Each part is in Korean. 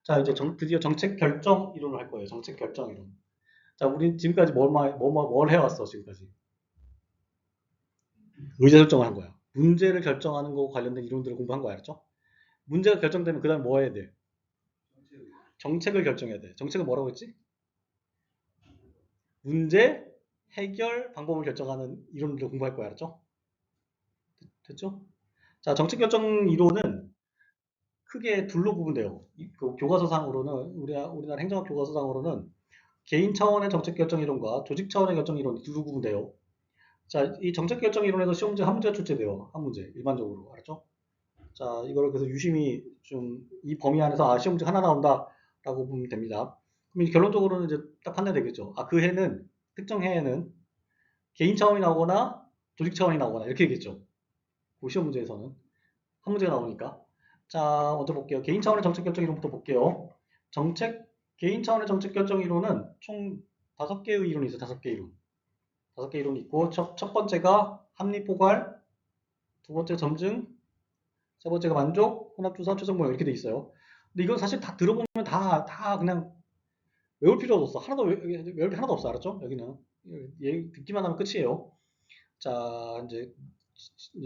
자, 이제 드디어 정책 결정 이론을 할 거예요. 정책 결정 이론. 자, 우리 지금까지 뭘 해왔어, 지금까지. 의사결정을 한 거야. 문제를 결정하는 거 관련된 이론들을 공부한 거야, 알았죠? 문제가 결정되면 그 다음에 뭐 해야 돼? 정책을 결정해야 돼. 정책은 뭐라고 했지? 문제 해결 방법을 결정하는 이론들을 공부할 거야, 알았죠? 됐죠? 자, 정책 결정 이론은 크게 둘로 구분돼요. 그 교과서상으로는 우리나라 행정학 교과서상으로는 개인 차원의 정책 결정 이론과 조직 차원의 결정 이론 둘로 구분돼요. 자, 이 정책 결정 이론에서 시험 문제 한 문제가 출제돼요. 한 문제 일반적으로 알았죠? 자, 이걸 그래서 유심히 좀 이 범위 안에서 시험 문제 하나 나온다라고 보면 됩니다. 그럼 이제 결론적으로는 이제 딱 판단되겠죠. 그 해는 특정 해에는 개인 차원이 나오거나 조직 차원이 나오거나 이렇게 되겠죠. 그 시험 문제에서는 한 문제가 나오니까. 자, 먼저 볼게요. 개인 차원의 정책 결정 이론부터 볼게요. 개인 차원의 정책 결정 이론은 총 5개의 이론이 있어요. 5개 이론. 5개 이론이 있고, 첫 번째가 합리 포괄, 두 번째 점증, 세 번째가 만족, 혼합주사, 최종 모형 이렇게 돼 있어요. 근데 이건 사실 다 들어보면 다 그냥 외울 필요도 없어. 외울 게 하나도 없어. 알았죠? 여기는. 듣기만 하면 끝이에요. 자, 이제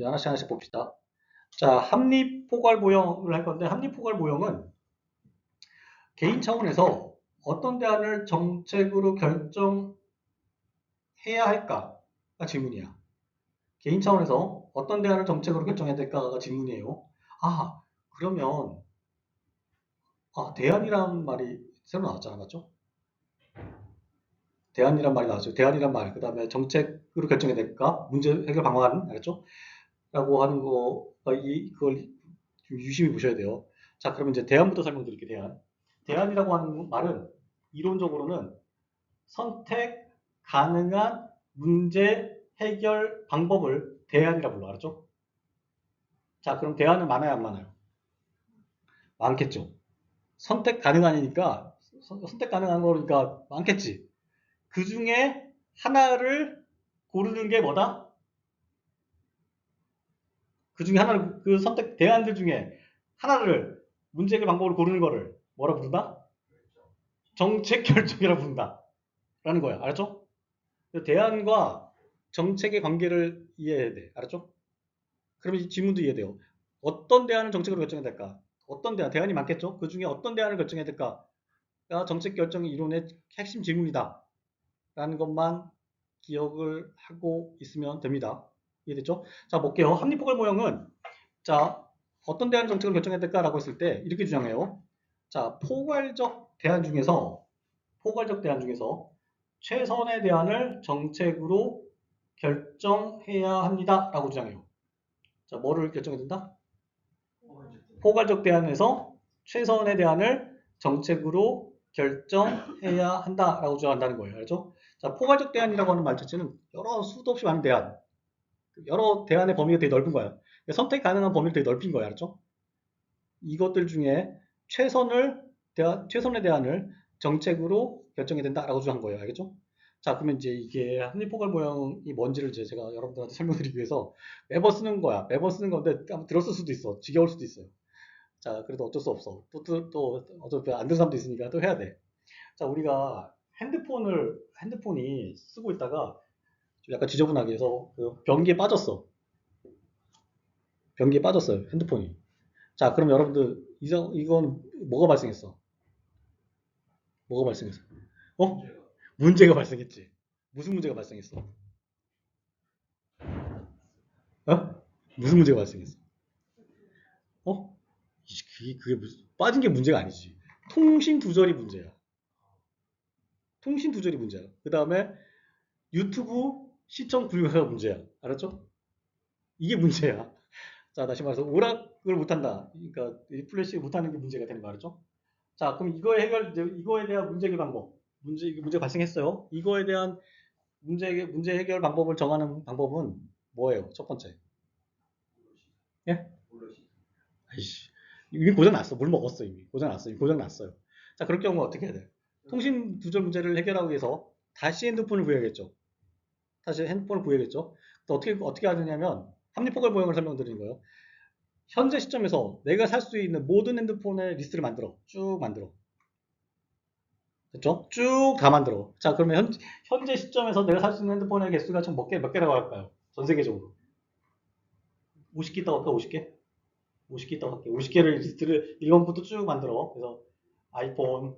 하나씩 봅시다. 자, 합리 포괄 모형을 할 건데, 합리 포괄 모형은 개인 차원에서 어떤 대안을 정책으로 결정해야 할까가 질문이야. 개인 차원에서 어떤 대안을 정책으로 결정해야 될까가 질문이에요. 그러면 대안이란 말이 새로 나왔잖아, 맞죠? 대안이란 말이 나왔죠. 대안이란 말, 그 다음에 정책으로 결정해야 될까? 문제 해결 방안, 알았죠? 라고 하는 그걸 좀 유심히 보셔야 돼요. 자, 그러면 이제 대안부터 설명드릴게요, 대안. 대안이라고 하는 말은 이론적으로는 선택 가능한 문제 해결 방법을 대안이라고 불러, 알았죠? 자, 그럼 대안은 많아요, 안 많아요? 많겠죠. 선택 가능하니까 선택 가능한 거니까 많겠지. 그 중에 하나를 고르는 게 뭐다? 그 중에 하나를 그 선택 대안들 중에 하나를 문제 해결 방법을 고르는 거를 뭐라 부른다? 정책 결정이라고 부른다. 라는 거야. 알았죠? 대안과 정책의 관계를 이해해야 돼. 알았죠? 그러면 이 질문도 이해돼요. 어떤 대안을 정책으로 결정해야 될까? 어떤 대안이 많겠죠? 그 중에 어떤 대안을 결정해야 될까? 가 정책 결정 이론의 핵심 질문이다. 라는 것만 기억을 하고 있으면 됩니다. 이해됐죠? 자, 볼게요. 합리포괄 모형은, 자, 어떤 대안 정책을 결정해야 될까라고 했을 때 이렇게 주장해요. 자, 포괄적 대안 중에서 최선의 대안을 정책으로 결정해야 합니다. 라고 주장해요. 자, 뭐를 결정해야 된다? 포괄적 대안에서 최선의 대안을 정책으로 결정해야 한다라고 주장한다는 거예요. 알죠? 자, 포괄적 대안이라고 하는 말 자체는 수도 없이 많은 대안, 여러 대안의 범위가 되게 넓은 거야. 선택 가능한 범위를 되게 넓힌 거야. 알죠? 이것들 중에 최선의 대안을 정책으로 결정해야 된다라고 주장한 거예요. 알겠죠? 자, 그러면 이제 이게 합리포괄 모형이 뭔지를 이제 제가 여러분들한테 설명드리기 위해서 매번 쓰는 거야. 매번 쓰는 건데 들었을 수도 있어. 지겨울 수도 있어요. 자, 그래도 어쩔 수 없어. 또 어차피 안 되는 사람도 있으니까 또 해야 돼. 자, 우리가 핸드폰이 쓰고 있다가 좀 약간 지저분하게 해서 그 변기에 빠졌어. 변기에 빠졌어요. 핸드폰이. 자, 그럼 여러분들 이건 뭐가 발생했어? 뭐가 발생했어? 어? 문제가 발생했지. 무슨 문제가 발생했어? 어? 무슨 문제가 발생했어? 어? 그게 빠진 게 문제가 아니지. 통신 두절이 문제야. 통신 두절이 문제야. 그 다음에 유튜브 시청 불가가 문제야. 알았죠? 이게 문제야. 자, 다시 말해서 오락을 못한다. 그러니까 플래시 못하는 게 문제가 되는 거 알았죠? 자, 그럼 이거에 대한 문제 해결 방법. 문제 발생했어요. 이거에 대한 문제 해결 방법을 정하는 방법은 뭐예요? 첫 번째. 예? 아이씨. 이미 고장 났어. 물 먹었어, 이미. 고장 났어. 이미 고장 났어요. 자, 그럴 경우 어떻게 해야 돼? 통신 두절 문제를 해결하기 위해서 다시 핸드폰을 구해야겠죠. 다시 핸드폰을 구해야겠죠. 또 어떻게 하느냐면 합리포괄 모형을 설명드리는 거예요. 현재 시점에서 내가 살 수 있는 모든 핸드폰의 리스트를 만들어. 쭉 만들어. 됐죠? 쭉 다 만들어. 자, 그러면 현재 시점에서 내가 살 수 있는 핸드폰의 개수가 총 몇 개라고 할까요? 전 세계적으로. 50개 있다고 할까? 50개? 50개 있다고 할게. 50개를 리스트를 1번부터 쭉 만들어. 그래서 아이폰,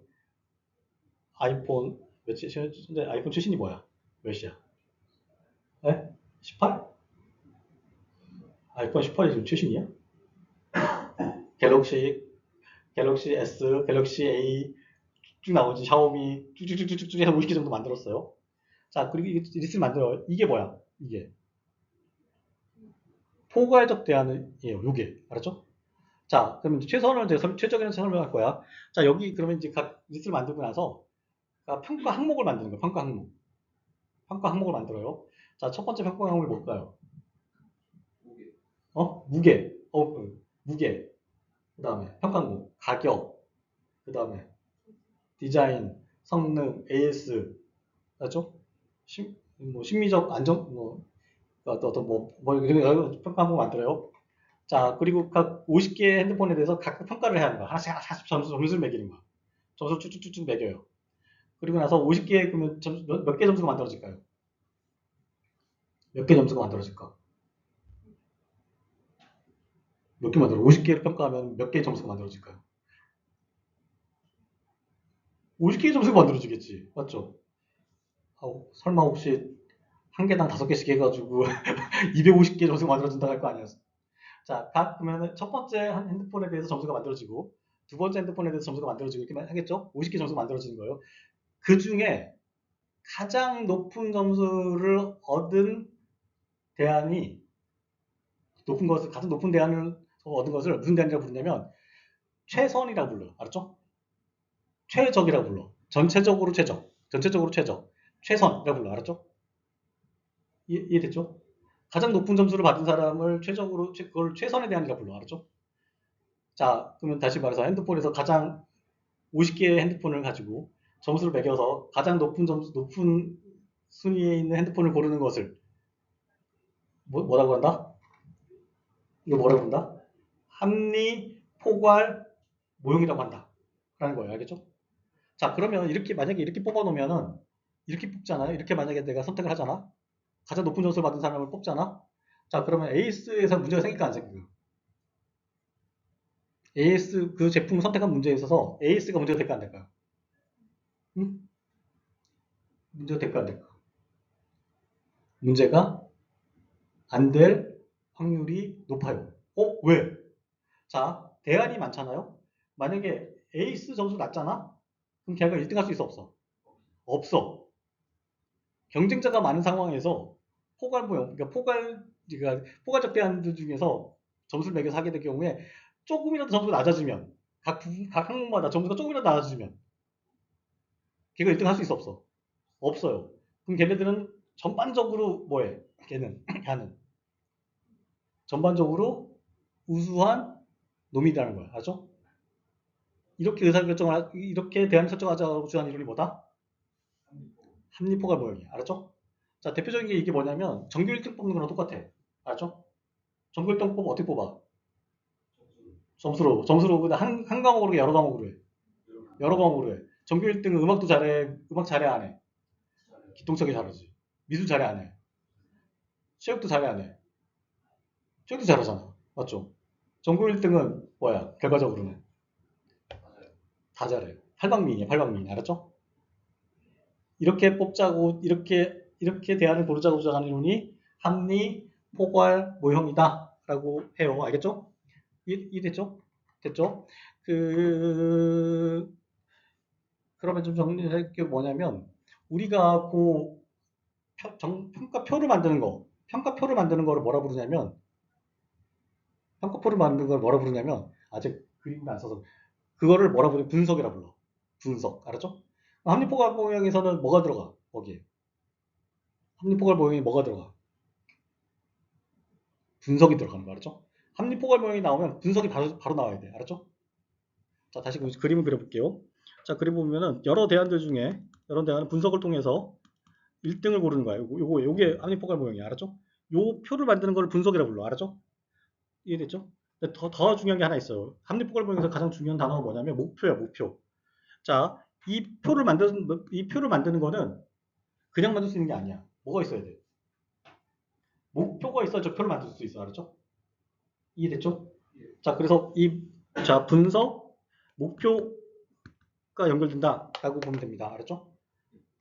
며칠, 현재 아이폰 최신이 뭐야? 몇 시야? 에? 18? 아이폰 18이 지금 최신이야? 갤럭시, 갤럭시 S, 갤럭시 A 쭉 나오지. 샤오미 쭉쭉쭉쭉쭉 해서 50개 정도 만들었어요. 자, 그리고 이 리스트를 만들어. 이게 뭐야? 이게 포괄적 대안이에요. 요게 알았죠? 자, 그러면 이제 최선을 이제 최적의 설명할 거야. 자, 여기 그러면 이제 각 리스트를 만들고 나서 평가 항목을 만드는 거야. 평가 항목. 평가 항목을 만들어요. 자, 첫 번째 평가 항목이 뭘까요? 무게. 무게. 그 다음에 평가 항목. 가격. 그 다음에 디자인, 성능, AS. 알았죠? 심미적 안정, 어떤 이런 평가 항목 만들어요. 자, 그리고 각 50개의 핸드폰에 대해서 각각 평가를 해야 하는 거야. 하나씩 점수를 매기는 거야. 점수를 쭉쭉쭉쭉 매겨요. 그리고 나서 50개, 그러면 몇 개 점수가 만들어질까요? 몇 개 점수가 만들어질까? 몇 개 만들어? 50개를 평가하면 몇 개 점수가 만들어질까요? 50개 점수가 만들어지겠지. 맞죠? 설마 혹시 한 개당 5개씩 해가지고 250개 점수가 만들어진다고 할 거 아니었어? 자, 그러면 첫 번째 핸드폰에 대해서 점수가 만들어지고, 두 번째 핸드폰에 대해서 점수가 만들어지고, 이렇게 하겠죠? 50개 점수가 만들어지는 거예요. 그 중에 가장 높은 점수를 얻은 대안이, 가장 높은 대안을 얻은 것을 무슨 대안이라고 부르냐면, 최선이라고 불러. 알았죠? 최적이라고 불러. 전체적으로 최적. 전체적으로 최적. 최선이라고 불러. 알았죠? 이해됐죠? 가장 높은 점수를 받은 사람을 그걸 최선에 대한이라고 불러. 알았죠? 자, 그러면 다시 말해서 핸드폰에서 가장 50개의 핸드폰을 가지고 점수를 매겨서 가장 높은 순위에 있는 핸드폰을 고르는 것을 뭐라고 한다? 이거 뭐라고 한다? 합리, 포괄, 모형이라고 한다. 라는 거예요. 알겠죠? 자, 그러면 만약에 이렇게 뽑아놓으면은, 이렇게 뽑잖아요. 이렇게 만약에 내가 선택을 하잖아. 가장 높은 점수를 받은 사람을 뽑잖아. 자, 그러면 에이스에서 문제가 생길까 안 생길까? AS 그 제품을 선택한 문제에 있어서 AS가 문제가 될까 안 될까요? 응? 문제가 될까 안 될까? 문제가 안 될 확률이 높아요. 왜? 자, 대안이 많잖아요. 만약에 에이스 점수 낮잖아? 그럼 걔가 1등 할 수 있어 없어? 없어. 경쟁자가 많은 상황에서 그러니까 포괄적 대안들 중에서 점수를 매겨서 하게 될 경우에 조금이라도 점수가 낮아지면, 각 항목마다 점수가 조금이라도 낮아지면 걔가 1등 할 수 있어 없어? 없어요. 그럼 걔네들은 전반적으로 뭐해? 걔는 전반적으로 우수한 놈이라는 거야. 알죠? 이렇게 대안 설정하자고 주한 이론이 뭐다? 합리포괄 모형이야. 알았죠? 자, 대표적인 게 이게 뭐냐면 전교 1등 뽑는 거랑 똑같아. 알았죠? 전교 1등 뽑아 어떻게 뽑아? 점수로 근데 한 과목으로 해, 여러 과목으로 해. 여러 과목으로 해. 전교 1등은 음악도 잘해. 음악 잘해 안 해? 기똥차게 잘하지. 미술 잘해 안 해? 체육도 잘해 안 해? 체육도 잘하잖아. 맞죠? 전교 1등은 뭐야? 결과적으로는 다 잘해. 팔방미인이야, 팔방미인. 알았죠? 이렇게 뽑자고, 이렇게 대안을 고르자고 주장하는 이론이 합리, 포괄, 모형이다. 라고 해요. 알겠죠? 이해됐죠? 됐죠? 그러면 좀 정리할 게 뭐냐면, 우리가 평가표를 만드는 거를 뭐라 부르냐면, 아직 그림을 안 써서, 그거를 뭐라 부르냐, 분석이라 불러. 분석. 알았죠? 합리포괄 모형에서는 뭐가 들어가? 거기에. 합리포괄 모형이 뭐가 들어가? 분석이 들어가는 거 알았죠? 합리포괄 모형이 나오면 분석이 바로 나와야 돼. 알았죠? 자, 다시 그림을 그려볼게요. 자, 그림 보면은 여러 대안을 분석을 통해서 1등을 고르는 거야. 요게 합리포괄 모형이야. 알았죠? 요 표를 만드는 걸 분석이라고 불러. 알았죠? 이해됐죠? 근데 더 중요한 게 하나 있어요. 합리포괄부동에서 가장 중요한 단어가 뭐냐면 목표야, 목표. 자, 이 표를 만드는 거는 그냥 만들 수 있는 게 아니야. 뭐가 있어야 돼? 목표가 있어야 저 표를 만들 수 있어. 알았죠? 이해됐죠? 자, 그래서 자, 분석, 목표가 연결된다라고 보면 됩니다. 알았죠?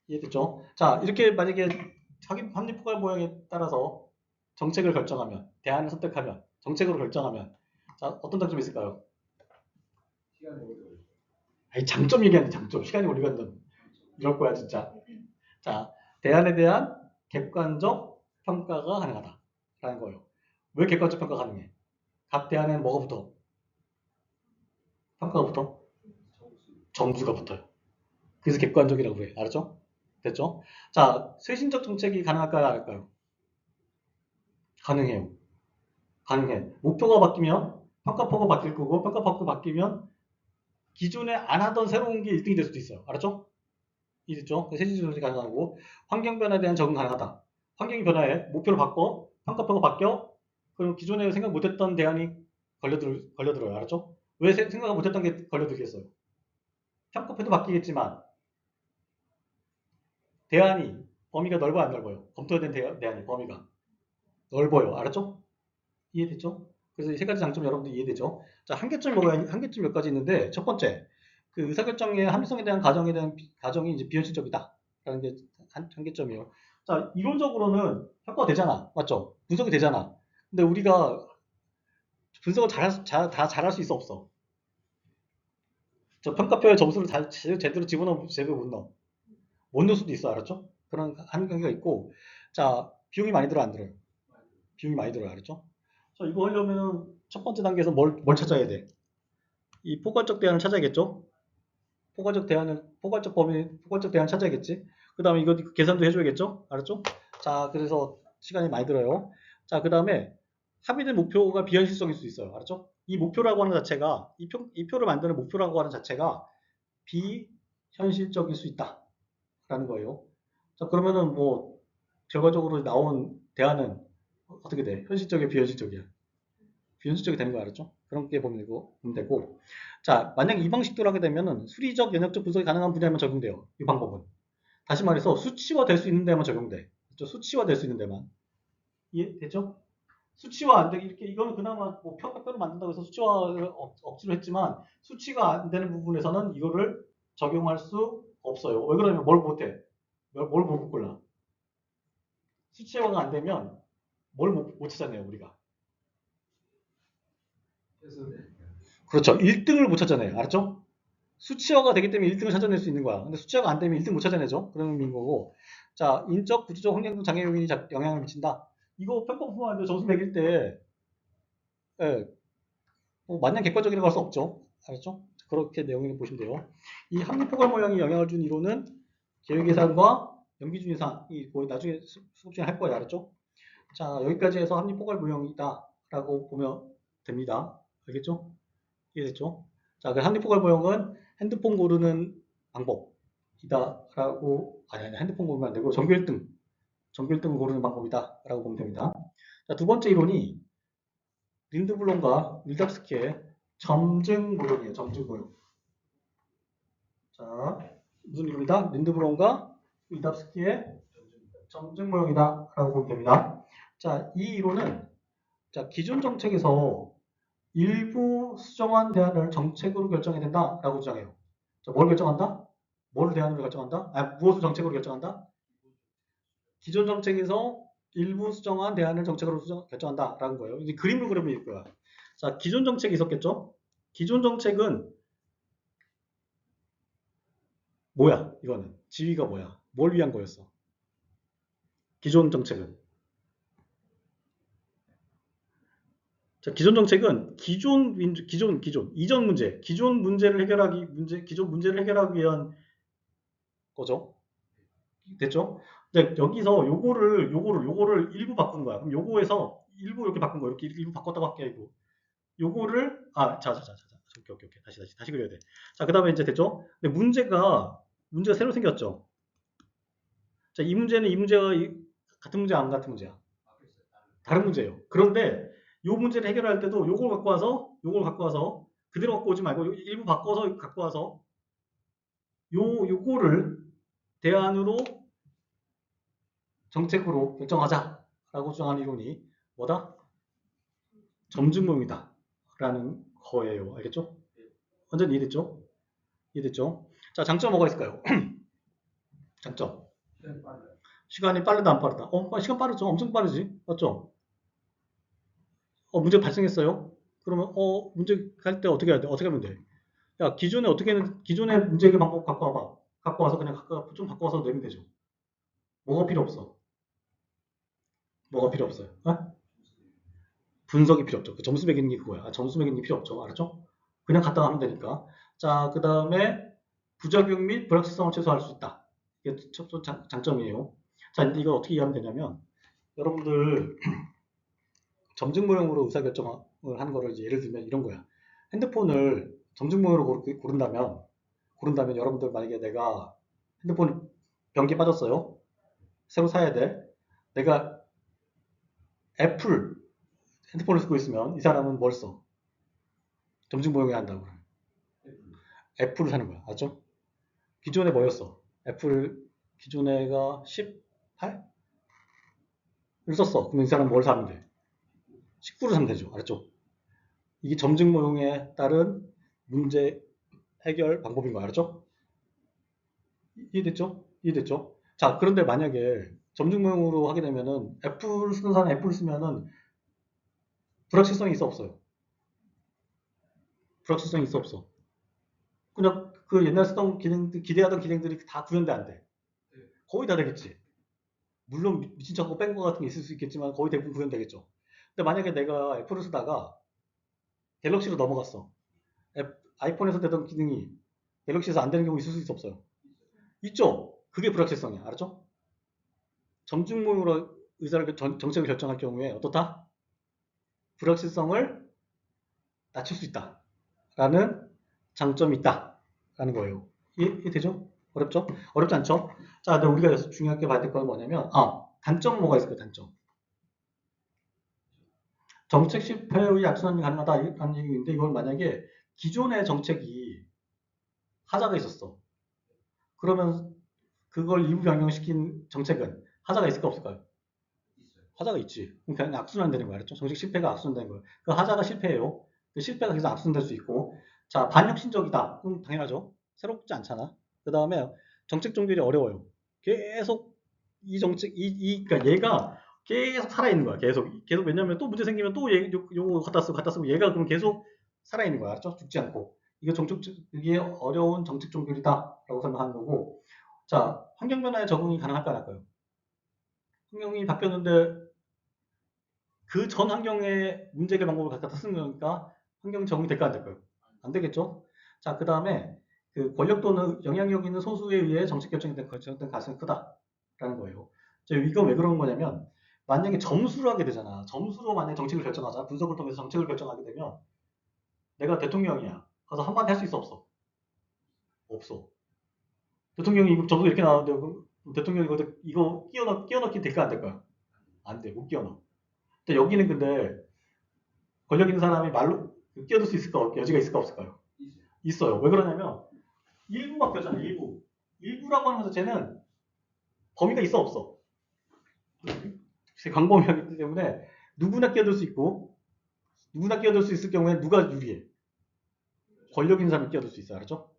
이해됐죠? 자, 이렇게 만약에 합리포괄 모양에 따라서 정책을 결정하면, 대안을 선택하면, 정책으로 결정하면, 자, 어떤 장점이 있을까요? 아니, 장점 얘기하는 장점. 시간이 오래 간다. 이럴 거야, 진짜. 자, 대안에 대한 객관적 평가가 가능하다라는 거예요. 왜 객관적 평가가 가능해? 각 대안에는 뭐가 붙어? 평가가 붙어? 점수가 붙어요. 그래서 객관적이라고 해. 알았죠? 됐죠? 자, 쇄신적 정책이 가능할까요? 안 할까요? 가능해요. 가능해. 목표가 바뀌면 평가표가 바뀔 거고, 평가표가 바뀌면 기존에 안 하던 새로운 게 1등이 될 수도 있어요. 알았죠? 이해됐죠? 쇄신적 정책이 가능하고, 환경 변화에 대한 적응 가능하다. 환경이 변화해. 목표를 바꿔. 평가표가 바뀌어. 그럼 기존에 생각 못했던 대안이 걸려들어요. 알았죠? 왜 생각 못했던 게 걸려들겠어요? 평가표도 바뀌겠지만, 대안이 범위가 넓어요, 안 넓어요? 검토된 대안이 범위가 넓어요. 알았죠? 이해됐죠? 그래서 이 세 가지 장점 여러분들 이해되죠? 자, 한계점 몇 가지 있는데 첫 번째, 그 의사결정의 합리성에 대한 가정이 이제 비현실적이다라는 게 한계점이에요. 자, 이론적으로는 평가가 되잖아, 맞죠? 분석이 되잖아. 근데 우리가 분석을 다 잘할 수 있어, 없어? 저 평가표에 점수를 제대로 집어넣으면 제대로 못 넣어. 못 넣을 수도 있어, 알았죠? 그런 한계가 있고, 자, 비용이 많이 들어, 안 들어요? 비용이 많이 들어요, 알았죠? 자, 이거 하려면 첫 번째 단계에서 뭘 찾아야 돼? 이 포괄적 대안을 찾아야겠죠? 포괄적 대안 찾아야겠지? 그 다음에 이거 계산도 해줘야겠죠? 알았죠? 자, 그래서 시간이 많이 들어요. 자, 그 다음에 합의된 목표가 비현실적일 수 있어요. 알았죠? 이 목표라고 하는 자체가, 이 표를 만드는 목표라고 하는 자체가 비현실적일 수 있다라는 거예요. 자, 그러면은 뭐, 결과적으로 나온 대안은 어떻게 돼? 현실적이야, 비현실적이야? 비현실적이 되는 거 알았죠? 그런 게 보면 되고. 자, 만약 이 방식대로 하게 되면은 수리적, 연역적 분석이 가능한 분야에만 적용돼요. 이 방법은. 다시 말해서 수치화 될 수 있는 데만 적용돼. 그렇죠? 수치화 될 수 있는 데만. 이해되죠? 수치화 안 되게 이렇게 이거는 그나마 뭐 평가표를 만든다고 해서 수치화를 억지로 했지만 수치가 안 되는 부분에서는 이거를 적용할 수 없어요. 왜 그러냐면 뭘 못해? 못 골라? 수치화가 안 되면 뭘 못 찾아내요, 우리가. 그렇죠. 1등을 못 찾아내요. 알았죠? 수치화가 되기 때문에 1등을 찾아낼 수 있는 거야. 근데 수치화가 안 되면 1등 못 찾아내죠. 그런 의미인 거고. 자, 인적, 구조적, 환경적 장애 요인이 영향을 미친다. 이거 평가부문한테 점수 매길 때, 예, 뭐 마냥 객관적이라고 할 수 없죠. 알았죠? 그렇게 내용을 보시면 돼요. 이 합리포괄 모양이 영향을 준 이론은 계획 예산과 연기준 예산이 뭐 나중에 수업 중에 할 거예요. 알았죠? 자, 여기까지 해서 합리포괄 모형이다라고 보면 됩니다. 알겠죠? 이해됐죠? 자, 그 합리포괄 모형은 핸드폰 고르는 방법이다라고, 아니, 핸드폰 고르면 안 되고, 전교 1등을 고르는 방법이다라고 보면 됩니다. 자, 두 번째 이론이 린드블럼과 밀답스키의 점증 모형이에요. 점증 모형. 자, 무슨 이론이다? 린드블럼과 밀답스키의 점증 모형이다라고 보면 됩니다. 자, 이 이론은 자, 기존 정책에서 일부 수정한 대안을 정책으로 결정해야 된다라고 주장해요. 자, 뭘 결정한다? 뭘 대안으로 결정한다? 무엇을 정책으로 결정한다? 기존 정책에서 일부 수정한 대안을 정책으로 결정한다라는 거예요. 이제 그림을 그리면 일 거야. 자, 기존 정책이 있었겠죠? 기존 정책은 뭐야? 이거는 지위가 뭐야? 뭘 위한 거였어? 기존 정책은. 자, 기존 정책은 기존 문제를 해결하기 위한 거죠. 됐죠? 근데 여기서 요거를 일부 바꾸는 거야. 그럼 요거에서 일부 이렇게 바꾼 거야. 이렇게 일부 바꿨다고 할게, 이거. 요거를, 오케이. 다시 그려야 돼. 자, 그 다음에 이제 됐죠? 근데 문제가 새로 생겼죠? 자, 이 문제가 같은 문제야, 안 같은 문제야? 다른 문제예요. 그런데 요 문제를 해결할 때도 요걸 갖고 와서 그대로 갖고 오지 말고 일부 바꿔서 갖고 와서 요거를 대안으로 정책으로 결정하자라고 주장하는 이론이 뭐다? 점증론이다 라는 거예요. 알겠죠? 완전 이해됐죠? 이해됐죠? 자, 장점 뭐가 있을까요? 장점. 시간이 빠르다 안 빠르다? 시간 빠르죠. 엄청 빠르지. 맞죠? 문제 발생했어요. 그러면 문제 갈 때 어떻게 해야 돼? 어떻게 하면 돼? 야, 기존의 문제 해결 방법 갖고 와봐. 갖고 와서 그냥 좀 갖고 와서 내면 되죠. 뭐가 필요 없어? 뭐가 필요 없어요? 분석이 필요 없죠. 그 점수 매기는 게 그거야. 점수 매기는 게 필요 없죠. 알았죠? 그냥 갖다가 하면 되니까. 자, 그 다음에 부작용 및 불확실성을 최소화할 수 있다. 이게 첫 장점이에요. 자, 이걸 어떻게 이해하면 되냐면 여러분들 점증 모형으로 의사결정을 하는 거를 이제 예를 들면 이런 거야. 핸드폰을 점증 모형으로 고른다면 여러분들 만약에 내가 핸드폰 변기에 빠졌어요. 새로 사야 돼. 내가 애플 핸드폰을 쓰고 있으면 이 사람은 뭘 써? 점증 모형이 한다고. 애플을 사는 거야. 알죠? 기존에 뭐였어? 애플 기존에가 18? 을 썼어. 그럼 이 사람 뭘 사면 돼? 19를 사면 되죠. 알았죠? 이게 점증 모형에 따른 문제 해결 방법인 거 알았죠? 이해됐죠? 이해됐죠? 자, 그런데 만약에 점증 모형으로 하게 되면은 애플 쓰는 사람 애플 쓰면은 불확실성이 있어 없어요? 불확실성이 있어 없어? 그냥 그 옛날 쓰던 기능들 기대하던 기능들이 다 구현돼 안 돼? 거의 다 되겠지. 물론 미친 척하고 뺀 거 같은 게 있을 수 있겠지만 거의 대부분 구현되겠죠. 근데 만약에 내가 애플을 쓰다가 갤럭시로 넘어갔어. 아이폰에서 되던 기능이 갤럭시에서 안 되는 경우 있을 수 있어 없어요? 있죠. 그게 불확실성이야. 알았죠? 점증모형으로 정책을 결정할 경우에 어떻다? 불확실성을 낮출 수 있다. 라는 장점이 있다. 라는 거예요. 이해되죠? 어렵죠? 어렵지 않죠? 자, 근데 우리가 중요하게 봐야 될 건 뭐냐면, 단점은 뭐가 있을까요? 단점. 정책 실패의 악순환이 가능하다라는 얘기인데, 이건 만약에 기존의 정책이 하자가 있었어. 그러면 그걸 일부 변경시킨 정책은 하자가 있을까 없을까요? 하자가 있지. 그러니까 악순환 되는 거야. 알았죠? 정책 실패가 악순환 되는 거예요. 그 하자가 실패예요. 그 실패가 계속 악순환될 수 있고. 자, 반혁신적이다. 그럼 당연하죠. 새롭지 않잖아. 그 다음에 정책 종결이 어려워요. 계속 이 정책, 그러니까 얘가 계속 살아있는 거야. 계속. 왜냐면 또 문제 생기면 또 요거 갖다 쓰고 얘가 그럼 계속 살아있는 거야. 알았죠? 죽지 않고. 이게 어려운 정책 종결이다라고 설명하는 거고. 자, 환경 변화에 적응이 가능할까 안 할까요? 환경이 바뀌었는데 그 전 환경의 문제 해결 방법을 갖다 쓰는 거니까 환경이 적응이 될까 안 될까요? 안 되겠죠? 자, 그 다음에 그 권력 또는 영향력 있는 소수에 의해 정책 결정이 된 가능성이 크다라는 거예요. 이건 왜 그러는 거냐면 만약에 점수로 하게 되잖아. 점수로 만약에 정책을 결정하자. 분석을 통해서 정책을 결정하게 되면 내가 대통령이야. 가서 한마디 할 수 있어 없어? 없어. 대통령이 이거 점수 이렇게 나왔는데 대통령이 이거 끼워넣기 될까 안 될까요? 안 돼. 못 끼워넣어. 근데 여기는 근데 권력 있는 사람이 말로 끼어들 수 있을까 여지가 있을까 없을까요? 있어요. 왜 그러냐면 일부 바뀌었잖아요. 일부라고 하면서 쟤는 범위가 있어 없어? 광범위하기 때문에 누구나 끼어들 수 있고 누구나 끼어들 수 있을 경우에 누가 유리해? 권력 있는 사람이 끼어들 수 있어요. 알았죠?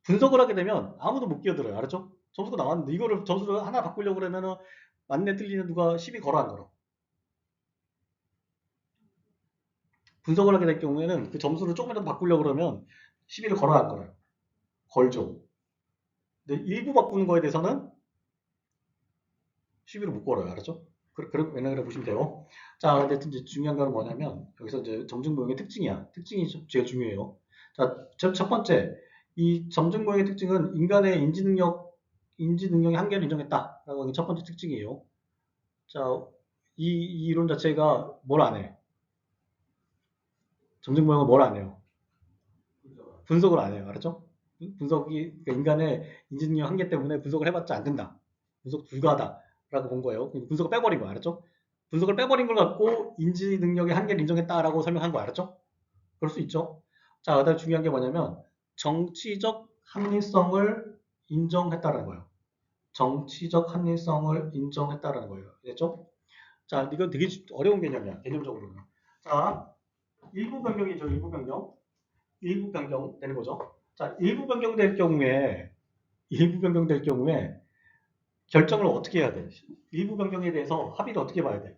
분석을 하게 되면 아무도 못 끼어들어요. 알았죠? 점수가 나왔는데 이거를 점수를 하나 바꾸려고 그러면은 맞네 틀리는 누가 시비 걸어 안 걸어? 분석을 하게 될 경우에는 그 점수를 조금이라도 바꾸려고 그러면 시비를 걸어 안 걸어요? 걸죠. 근데 일부 바꾸는 거에 대해서는 시비를 못 걸어요. 알았죠? 그런 맥락을 보시면 돼요. 자, 근데 이제 중요한 건 뭐냐면 여기서 이제 점증모형의 특징이야. 특징이 제일 중요해요. 자, 첫 번째 이 점증모형의 특징은 인간의 인지 능력의 한계를 인정했다라고 하는 게 첫 번째 특징이에요. 자, 이 이론 자체가 뭘 안 해? 점증모형은 뭘 안 해요? 분석을 안 해요. 알았죠? 분석이 그러니까 인간의 인지 능력 한계 때문에 분석을 해봤자 안 된다. 분석 불가하다라고 본 거예요. 분석을 빼버린 거야. 알았죠? 분석을 빼버린 걸 갖고 인지 능력의 한계를 인정했다라고 설명한 거 알았죠? 그럴 수 있죠. 자, 그다음 중요한 게 뭐냐면 정치적 합리성을 인정했다라는 거예요. 정치적 합리성을 인정했다라는 거예요. 됐죠? 자, 이거 되게 어려운 개념이야. 개념적으로는. 자, 일부 변경이죠. 일부 변경. 일부 변경 되는 거죠. 자, 일부 변경될 경우에 결정을 어떻게 해야 돼? 일부 변경에 대해서 합의를 어떻게 봐야 돼?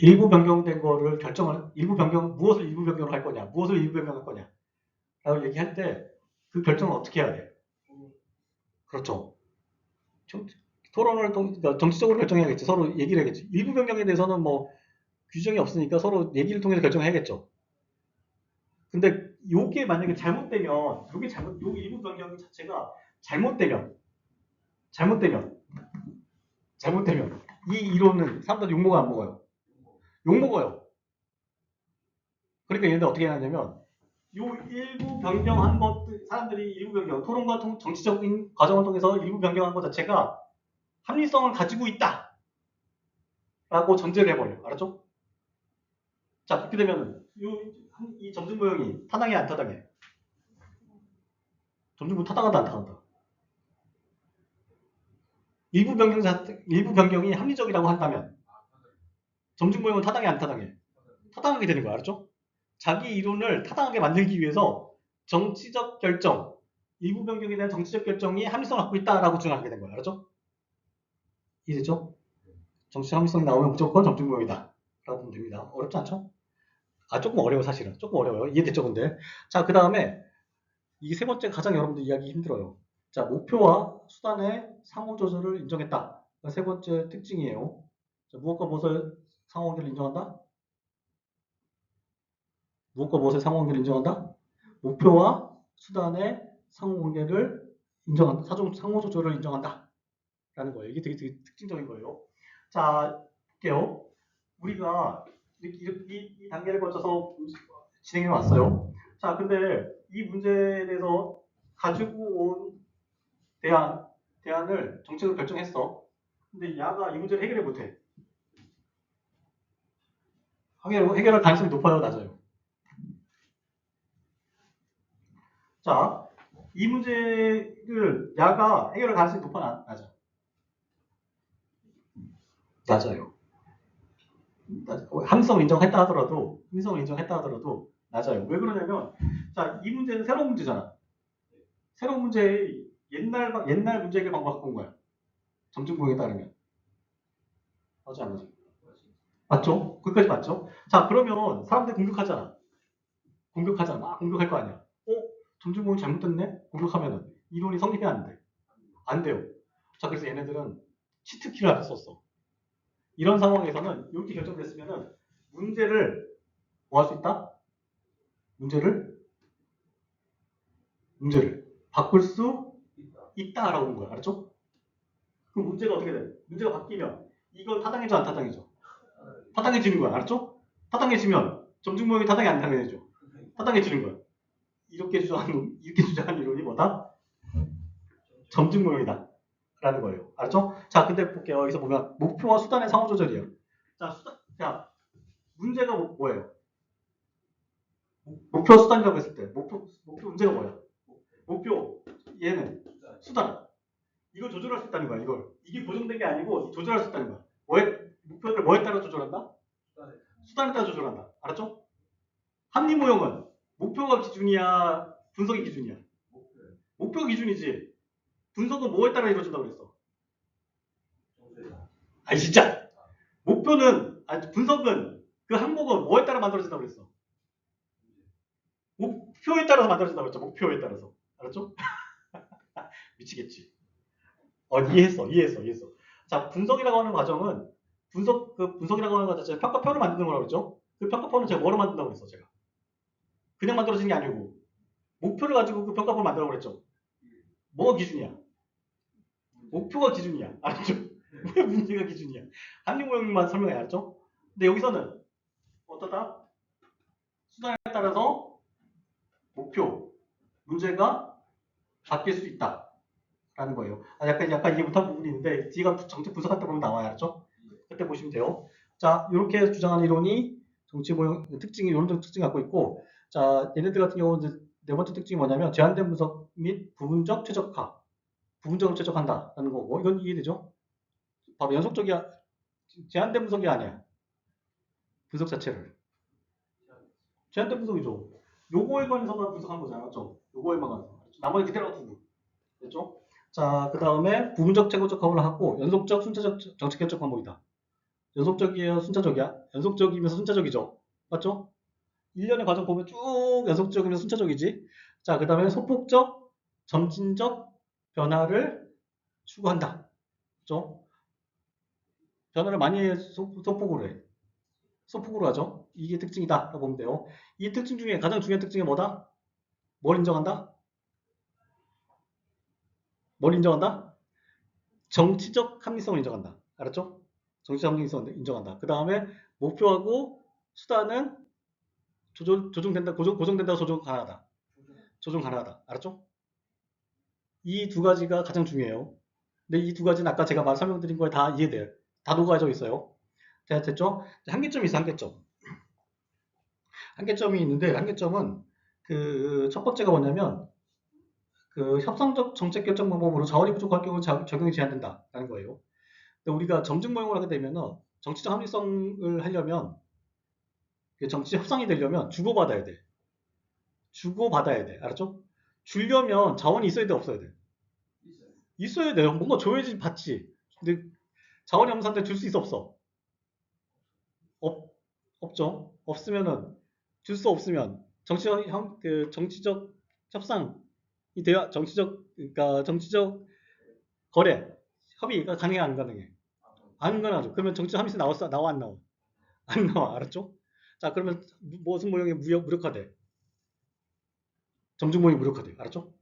일부 변경된 거를 무엇을 일부 변경을 할 거냐, 무엇을 일부 변경할 거냐, 라고 얘기할 때 그 결정을 어떻게 해야 돼? 그렇죠. 토론을 그러니까 정치적으로 결정해야겠지. 서로 얘기를 해야겠지. 일부 변경에 대해서는 뭐 규정이 없으니까 서로 얘기를 통해서 결정해야겠죠. 근데 요게 만약에 잘못되면, 요 일부 변경 자체가 잘못되면, 이 이론은 사람들 욕먹어 안 먹어요? 욕먹어요. 그러니까 얘네들 어떻게 하냐면, 요 일부 변경한 것들, 사람들이 일부 변경, 토론과 정치적인 과정을 통해서 일부 변경한 것 자체가 합리성을 가지고 있다. 라고 전제를 해버려요. 알았죠? 자, 그렇게 되면, 이 점진모 형이 타당해, 안 타당해? 점진모 타당한다, 안 타당한다? 일부 변경이 합리적이라고 한다면, 점진모 형은 타당해, 안 타당해? 타당하게 되는 거야. 알았죠? 자기 이론을 타당하게 만들기 위해서 정치적 결정, 일부 변경에 대한 정치적 결정이 합리성을 갖고 있다라고 주장하게 된 거야. 알았죠? 이해됐죠? 정치적 합리성이 나오면 무조건 점진모형이다. 라고 보면 됩니다. 어렵지 않죠? 아, 조금 어려워, 사실은. 조금 어려워요. 이해됐죠, 근데? 자, 그 다음에 이 세 번째 가장 여러분들 이해하기 힘들어요. 자, 목표와 수단의 상호 조절을 인정했다. 세 번째 특징이에요. 자, 무엇과 무엇을 상호 관계를 인정한다? 무엇과 무엇의 상호 관계를 인정한다? 목표와 수단의 상호 관계를 인정한다. 상호 조절을 인정한다. 라는 거예요. 이게 되게 특징적인 거예요. 자, 볼게요. 우리가 이 단계를 거쳐서 진행해 왔어요. 자, 근데 이 문제에 대해서 가지고 온 대안을 정책으로 결정했어. 근데 야가 이 문제를 해결을 못해. 해결할 가능성이 높아요, 낮아요? 자, 이 문제를 야가 해결할 가능성이 높아, 낮아? 낮아요. 합리성을 인정했다 하더라도 낮아요. 왜 그러냐면, 자, 이 문제는 새로운 문제잖아. 새로운 문제의 옛날 문제 해결 방법 갖고 온 거야. 점증공에 따르면. 맞아, 안 맞아? 맞죠? 거기까지 맞죠? 자, 그러면 사람들이 공격하잖아. 막 공격할 거 아니야. 점증공이 잘못됐네? 공격하면은 이론이 성립이 안 돼. 안 돼요. 자, 그래서 얘네들은 치트키를 썼어. 이런 상황에서는 이렇게 결정됐으면은 문제를 뭐 할 수 있다? 문제를 바꿀 수 있다라고 본 거야. 알았죠? 그럼 문제가 어떻게 돼? 문제가 바뀌면 이건 타당해져, 안 타당해져? 타당해지는 거야. 알았죠? 타당해지면 점증모형이 타당이 안 타당해져. 타당해지는 거야. 이렇게 주장한 이론이 뭐다? 점증모형이다. 라는 거예요. 알았죠? 자, 근데 볼게요. 여기서 보면 목표와 수단의 상호 조절이에요. 자, 문제가 뭐예요? 목표 수단이라고 했을 때 목표 문제가 뭐야? 목표 얘는 수단. 이걸 조절할 수 있다는 거야. 이게 고정된 게 아니고 조절할 수 있다는 거야. 목표를 뭐에 따라 조절한다? 수단에 따라 조절한다. 알았죠? 합리 모형은 목표가 기준이야, 분석이 기준이야? 목표가 기준이지. 분석은 뭐에 따라 이루어진다고 그랬어? 아니 진짜. 분석은 그 항목은 뭐에 따라 만들어진다고 그랬어? 목표에 따라서 만들어진다고 그랬죠. 목표에 따라서. 알았죠? 미치겠지. 이해했어. 자, 분석이라고 하는 과정은 분석이라고 하는 것 자체가 평가표를 만드는 거라고 그랬죠? 그 평가표는 제가 뭐로 만든다고 그랬어, 제가? 그냥 만들어진 게 아니고 목표를 가지고 그 평가표를 만들라고 그랬죠. 뭐가 기준이야? 목표가 기준이야. 알았죠? 왜 문제가 기준이야? 합리 모형만 설명해. 알았죠? 근데 여기서는 어떻다? 수단에 따라서 문제가 바뀔 수 있다. 라는 거예요. 약간 이해 못한 부분이 있는데 뒤가 정책 분석할 때 보면 나와요. 알았죠? 그때 보시면 돼요. 자, 이렇게 주장한 이론이 정치 모형 특징이 이론적 특징 갖고 있고, 자, 얘네들 같은 경우는 이제 네 번째 특징이 뭐냐면 제한된 분석 및 부분적 최적화, 부분적으로 최적화한다라는 거고, 이건 이해되죠? 바로 연속적이야, 제한된 분석이 아니야. 분석 자체를 제한된 분석이죠. 요거에 관해서만 분석한 거잖아, 맞죠? 요거에만 관해서. 나머지 그대로 두고, 됐죠? 자, 그 다음에 부분적 최고적 화분을 하고 연속적 순차적 정책 결정 방법이다. 연속적이에요, 순차적이야? 연속적이면서 순차적이죠. 맞죠? 1년의 과정 보면 쭉 연속적이면서 순차적이지. 자, 그 다음에 소폭적, 점진적 변화를 추구한다. 그죠? 변화를 많이 해, 소폭으로 해. 소폭으로 하죠. 이게 특징이다. 라고 보면 돼요. 이 특징 중에 가장 중요한 특징이 뭐다? 뭘 인정한다? 뭘 인정한다? 정치적 합리성을 인정한다. 알았죠? 정치적 합리성을 인정한다. 그 다음에 목표하고 수단은 조정된다, 고정된다, 조정 가능하다. 조정 가능하다. 알았죠? 이 두 가지가 가장 중요해요. 근데 이 두 가지는 아까 제가 설명드린 거에 다 이해돼요. 다 녹아져 있어요. 자, 됐죠? 한계점이 있어, 한계점. 한계점이 있는데, 한계점은 그 첫 번째가 뭐냐면, 그 협상적 정책 결정 방법으로 자원이 부족할 경우 적용이 제한된다라는 거예요. 근데 우리가 점증 모형을 하게 되면 정치적 합리성을 하려면, 정치적 협상이 되려면 주고받아야 돼. 주고받아야 돼. 알았죠? 주려면 자원이 있어야 돼, 없어야 돼? 있어야 돼요. 뭔가 줘야지 받지. 근데 자원이 없는 상태에 줄 수 있어, 없어? 없, 없죠. 없으면은 줄 수 없으면 정치적 협상이 돼야 그러니까 정치적 거래 협의가 가능해 안 가능해? 안 가능하죠. 그러면 정치적 합의서 나와 안 나와? 안 나와. 알았죠? 자, 그러면 무슨 모형이 무력화돼? 점증 모형이 무력화돼. 알았죠?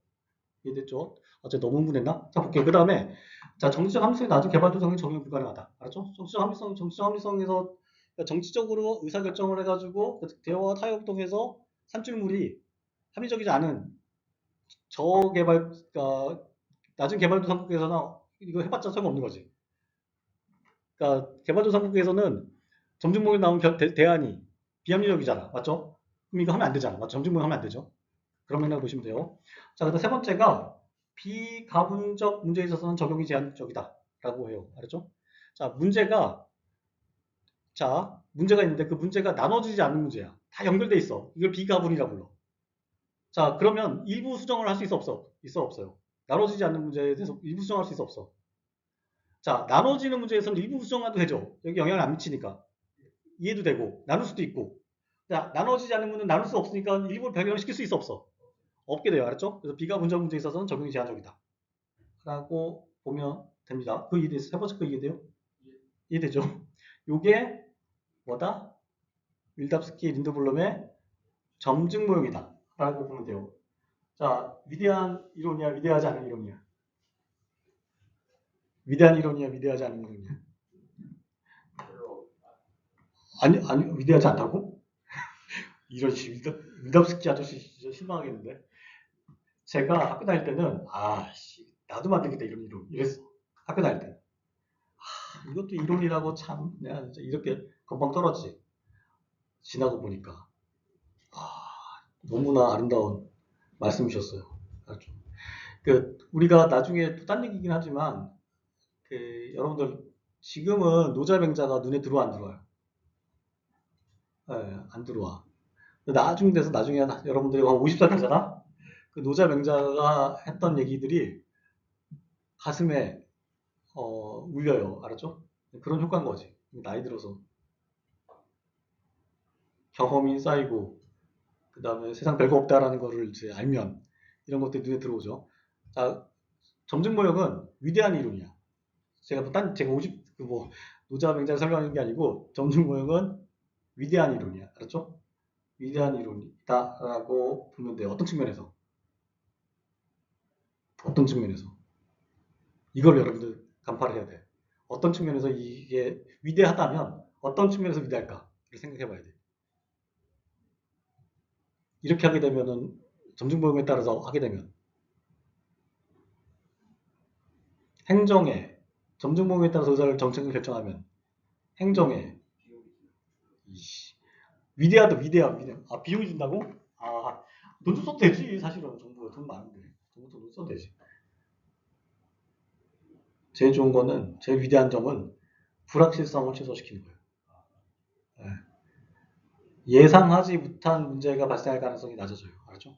이해됐죠? 어째 너무 흥분했나? 자, 볼게요. 그 다음에 자, 정치적 합리성이 낮은 개발 도상에 적용 불가능하다. 알았죠? 정치적 합리성에서 정치적으로 의사결정을 해가지고 대화와 타협을 통해서 산출물이 합리적이지 않은 저개발, 낮은 개발도상국에서는 이거 해봤자 소용없는 거지. 그러니까 개발도상국에서는 점증모에 나온 대안이 비합리적이잖아. 맞죠? 그럼 이거 하면 안 되잖아. 맞죠? 점증모에 하면 안 되죠. 그런 맥락을 보시면 돼요. 자, 그다음 세 번째가 비가분적 문제에 있어서는 적용이 제한적이다. 라고 해요. 알았죠? 자, 문제가 있는데 그 문제가 나눠지지 않는 문제야. 다 연결돼 있어. 이걸 비가분이라고 불러. 자, 그러면 일부 수정을 할 수 있어, 없어? 있어, 없어요? 나눠지지 않는 문제에 대해서 일부 수정할 수 있어, 없어? 자, 나눠지는 문제에서는 일부 수정해도 되죠. 여기 영향을 안 미치니까. 이해도 되고, 나눌 수도 있고. 자, 나눠지지 않는 문제는 나눌 수 없으니까 일부 변경시킬 수 있어, 없어? 없게 돼요. 알았죠? 그래서 비가분적 문제에 있어서는 적용이 제한적이다. 라고 보면 됩니다. 그 이해돼서 세 번째 거 이해돼요? 이해되죠? 요게 뭐다? 밀답스키 린드블럼의 점증 모형이다. 라고 보면 돼요. 자, 위대한 이론이야, 위대하지 않은 이론이야? 위대한 이론이야, 위대하지 않은 이론이야? 아니, 위대하지 않다고? 이런 밀답스키 아저씨 진짜 실망하겠는데. 제가 학교 다닐 때는, 나도 만들겠다, 이런 이론. 이랬어. 학교 다닐 때. 이것도 이론이라고 참, 내가 진짜 이렇게 금방 떨어지지. 지나고 보니까. 너무나 아름다운 말씀이셨어요. 우리가 나중에 또 딴 얘기긴 하지만, 여러분들, 지금은 노자맹자가 눈에 들어와, 안 들어와요? 예, 안 들어와. 나중에 여러분들이 한 50살 되잖아? 그 노자맹자가 했던 얘기들이 가슴에, 울려요. 알았죠? 그런 효과인 거지. 나이 들어서 경험이 쌓이고, 그 다음에 세상 별거 없다라는 거를 이제 알면, 이런 것들이 눈에 들어오죠. 자, 점증모형은 위대한 이론이야. 제가 50, 노자맹자를 설명하는 게 아니고, 점증모형은 위대한 이론이야. 알았죠? 위대한 이론이다라고 보면 돼요. 어떤 측면에서? 어떤 측면에서? 이걸 여러분들 간파를 해야 돼. 어떤 측면에서 이게 위대하다면 어떤 측면에서 위대할까를 생각해 봐야 돼. 이렇게 하게 되면은 점증모형에 따라서 하게 되면 행정에 점증모형에 따라서 의사를 정책을 결정하면 행정에 이씨, 위대하다. 아 비용이 준다고? 아 돈도 써도 되지 사실은 정부가 돈 많은데 돈 써도 되지. 제일 좋은 거는 제일 위대한 점은 불확실성을 최소화시키는 거예요. 예. 예상하지 못한 문제가 발생할 가능성이 낮아져요. 알았죠?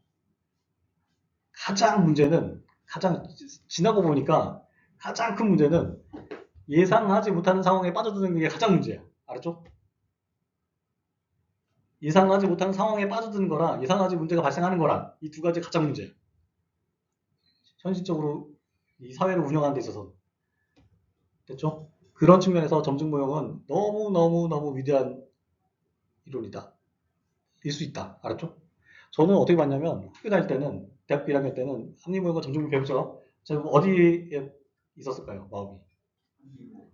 가장 문제는 가장 지나고 보니까 가장 큰 문제는 예상하지 못하는 상황에 빠져드는 게 가장 문제야. 알았죠? 예상하지 못하는 상황에 빠져드는 거랑 예상하지 문제가 발생하는 거랑 이 두 가지 가장 문제야. 현실적으로 이 사회를 운영하는 데 있어서. 됐죠? 그런 측면에서 점증모형은 너무 위대한 이론이다. 일 수 있다. 알았죠? 저는 어떻게 봤냐면 학교 다닐 때는 대학교 1학년 때는 합리모형과 점증모형 배웠죠. 제가 어디에 있었을까요? 마음이.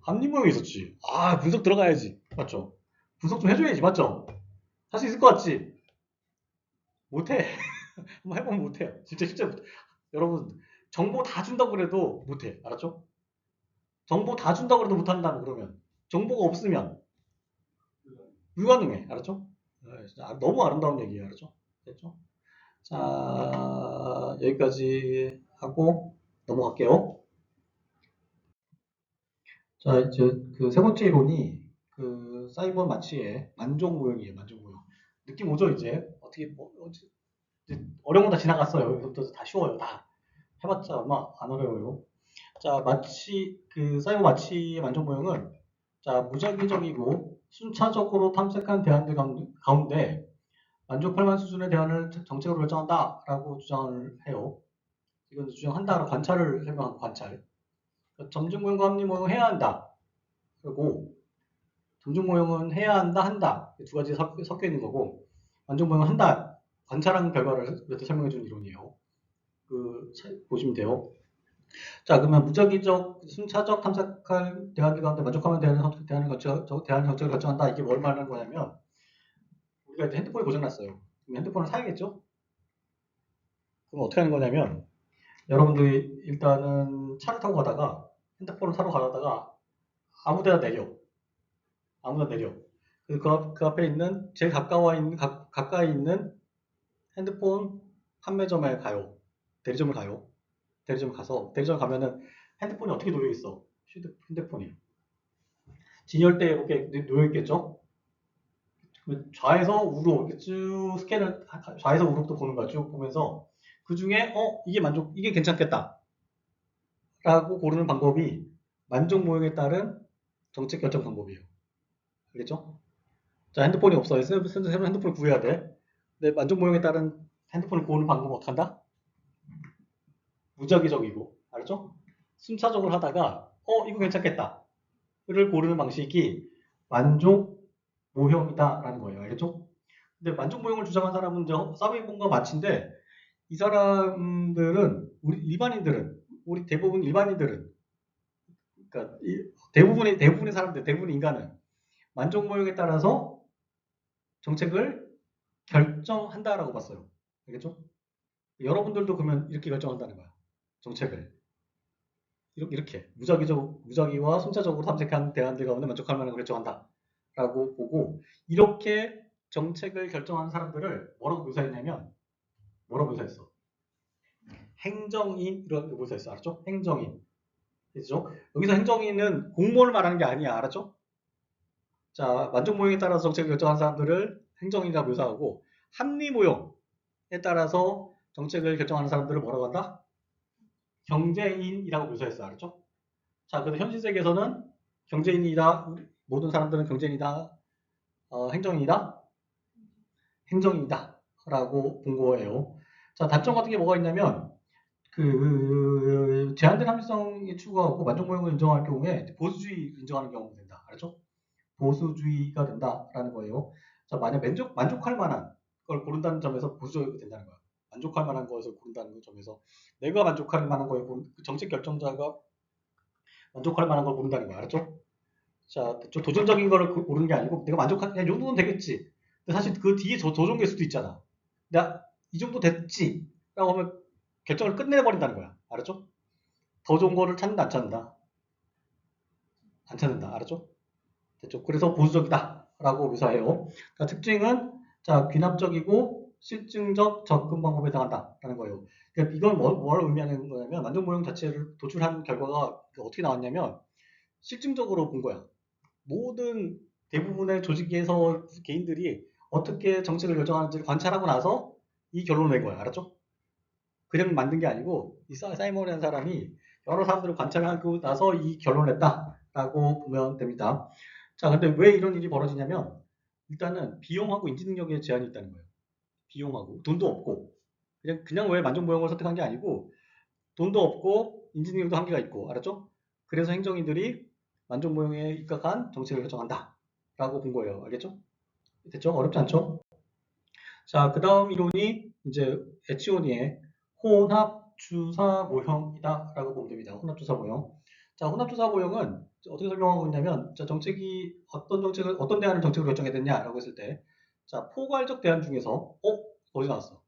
합리모형이 있었지. 아 분석 들어가야지. 맞죠? 분석 좀 해줘야지. 맞죠? 할 수 있을 것 같지? 못해. 한번 해보면 못해요. 진짜 못해. 여러분 정보 다 준다고 그래도 못해. 알았죠? 정보 다 준다고 해도 못한다면 그러면 정보가 없으면 불가능해. 알았죠? 네, 진짜 너무 아름다운 얘기예요. 알았죠? 됐죠? 자, 여기까지 하고 넘어갈게요. 자, 이제 그 세 번째 이론이 그 사이버 마취의 만족 모형이에요. 만족 모형. 느낌 오죠, 이제? 어떻게, 이제 어려운 거 다 지나갔어요. 여기서부터 다 쉬워요. 다 해봤자 얼마 안 어려워요. 자, 그 사이버 마취의 만족 모형은 자, 무작위적이고 순차적으로 탐색한 대안들 가운데 만족할 만한 수준의 대안을 정책으로 결정한다라고 주장을 해요. 이건 주장한다로 관찰을 설명한 관찰. 점증 모형과 합리 모형 해야 한다. 그리고 점증 모형은 해야 한다, 한다. 두 가지 섞여 있는 거고 만족 모형은 한다. 관찰한 결과를 이렇게 설명해 준 이론이에요. 보시면 돼요. 자, 그러면 무작위적, 순차적 탐색할 대안들 가운데 만족하면 대안 정책을 결정한다. 이게 뭘 말하는 거냐면 우리가 이제 핸드폰이 고장났어요. 그럼 핸드폰을 사야겠죠? 그럼 어떻게 하는 거냐면 여러분들이 일단은 차를 타고 가다가 핸드폰을 사러 가다가 아무 데나 내려. 아무나 내려. 그 앞에 있는 제일 가까이 있는 핸드폰 판매점에 가요. 대리점을 가요. 대리점 가면은 핸드폰이 어떻게 놓여 있어? 핸드폰이 진열대에 이렇게 놓여 있겠죠? 좌에서 우로 이렇게 쭉 스캔을 좌에서 우로부터 보는 거야. 쭉 보면서 그 중에 이게 괜찮겠다. 라고 고르는 방법이 만족 모형에 따른 정책 결정 방법이에요. 알겠죠? 자, 핸드폰이 없어요. 새로운 핸드폰을 구해야 돼. 근데 만족 모형에 따른 핸드폰을 고르는 방법은 어떻게 한다? 무작위적이고, 알았죠? 순차적으로 하다가, 이거 괜찮겠다. 를 고르는 방식이 만족 모형이다라는 거예요. 알겠죠? 근데 만족 모형을 주장한 사람은 사베이본과 마치인데, 이 사람들은, 우리 대부분 일반인들은, 그러니까 대부분의 사람들, 대부분의 인간은 만족 모형에 따라서 정책을 결정한다라고 봤어요. 알겠죠? 여러분들도 그러면 이렇게 결정한다는 거야. 정책을. 이렇게 무작위와 순차적으로 탐색한 대안들 가운데 만족할 만한 걸 결정한다. 라고 보고 이렇게 정책을 결정하는 사람들을 뭐라고 묘사했어? 행정인이라고 묘사했어. 알았죠? 행정인. 그죠? 여기서 행정인은 공무원을 말하는 게 아니야. 알았죠? 자, 만족 모형에 따라서 정책을 결정하는 사람들을 행정인이라고 묘사하고 합리 모형에 따라서 정책을 결정하는 사람들을 뭐라고 한다? 경제인이라고 묘사했어. 알았죠? 자, 그래서 현실 세계에서는 경제인이다. 모든 사람들은 경제인이다. 행정인이다. 행정인이다. 라고 본 거예요. 자, 단점 같은 게 뭐가 있냐면 제한된 합리성이 추구하고 만족 모형을 인정할 경우에 보수주의 인정하는 경우가 된다. 알았죠? 보수주의가 된다라는 거예요. 자, 만약 만족할 만한 걸 고른다는 점에서 보수주의가 된다는 거야. 만족할 만한 것을 고른다는 점에서 내가 만족할 만한 거에 정책 결정자가 만족할 만한 걸 고른다는 거야. 알았죠? 자, 좀 도전적인 거를 고르는 게 아니고 내가 만족할 이 정도는 되겠지. 근데 사실 그 뒤에 도전일 수도 있잖아. 내가 이 정도 됐지. 라고 하면 결정을 끝내버린다는 거야. 알았죠? 더 좋은 거를 찾는다, 안 찾는다? 안 찾는다. 알았죠? 됐죠? 그래서 보수적이다라고 묘사해요. 그러니까 특징은 자 귀납적이고 실증적 접근 방법에 해당한다라는 거예요. 그러니까 이건 뭘 의미하는 거냐면 완전 모형 자체를 도출한 결과가 어떻게 나왔냐면 실증적으로 본 거야. 모든 대부분의 조직에서 개인들이 어떻게 정책을 결정하는지를 관찰하고 나서 이 결론을 낸 거야. 알았죠? 그냥 만든 게 아니고 이 사이먼이라는 사람이 여러 사람들을 관찰하고 나서 이 결론을 냈다라고 보면 됩니다. 자, 근데 왜 이런 일이 벌어지냐면 일단은 비용하고 인지 능력에 제한이 있다는 거예요. 비용하고 돈도 없고 그냥 왜 만족무형을 선택한 게 아니고 돈도 없고 인지 능력도 한계가 있고 알았죠? 그래서 행정인들이 만족무형에 입각한 정책을 결정한다라고 본 거예요. 알겠죠? 됐죠? 어렵지 않죠? 자, 그 다음 이론이 이제 에치오니의 혼합주사 모형이다라고 보면 됩니다. 혼합주사 모형. 자, 혼합주사 모형은 어떻게 설명하고 있냐면, 자, 정책이 어떤 대안을 정책으로 결정해야 되냐라고 했을 때, 자, 포괄적 대안 중에서, 어디 나왔어?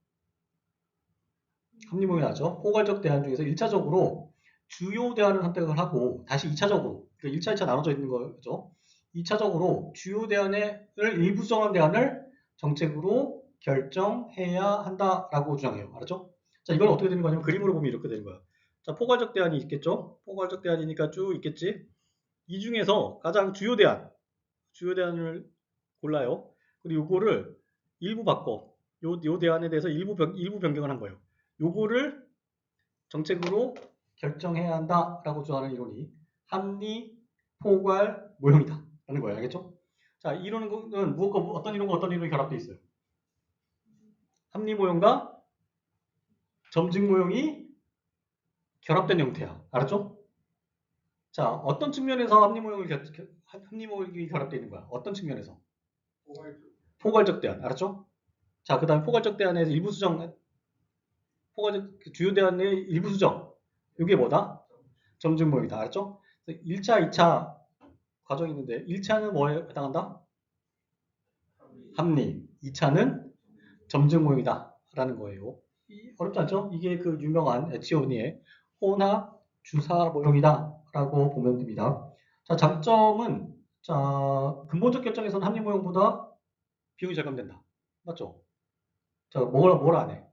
합리모형이 나왔죠? 포괄적 대안 중에서 1차적으로 주요 대안을 선택을 하고, 다시 2차적으로, 그 1차, 2차 나눠져 있는 거죠. 2차적으로 주요 대안을 일부 수정한 대안을 정책으로 결정해야 한다라고 주장해요. 알았죠? 자, 이건 어떻게 되는 거냐면 그림으로 보면 이렇게 되는 거야. 자, 포괄적 대안이 있겠죠? 포괄적 대안이니까 쭉 있겠지? 이 중에서 가장 주요 대안을 골라요. 그리고 요거를 일부 바꿔. 요 대안에 대해서 일부 변경을 한 거예요. 요거를 정책으로 결정해야 한다라고 주장하는 이론이 합리 포괄 모형이다 라는 거예요. 알겠죠? 자, 이론은 무엇과 어떤 이론이 결합되어 있어요. 합리 모형과 점증 모형이 결합된 형태야. 알았죠? 자, 어떤 측면에서 합리 모형이 결합되어 있는 거야? 어떤 측면에서? 포괄적 대안. 알았죠? 자, 그 다음에 포괄적 대안에서 일부 수정, 주요 대안의 일부 수정. 이게 뭐다? 점증 모형이다. 알았죠? 1차, 2차 과정이 있는데 1차는 뭐에 해당한다? 합리. 2차는 점증 모형이다. 라는 거예요. 어렵지 않죠? 이게 그 유명한 에치오니의 혼합 주사 모형이다. 라고 보면 됩니다. 자, 장점은 자, 근본적 결정에서는 합리 모형보다 비용이 절감된다. 맞죠? 자, 뭘 안 해?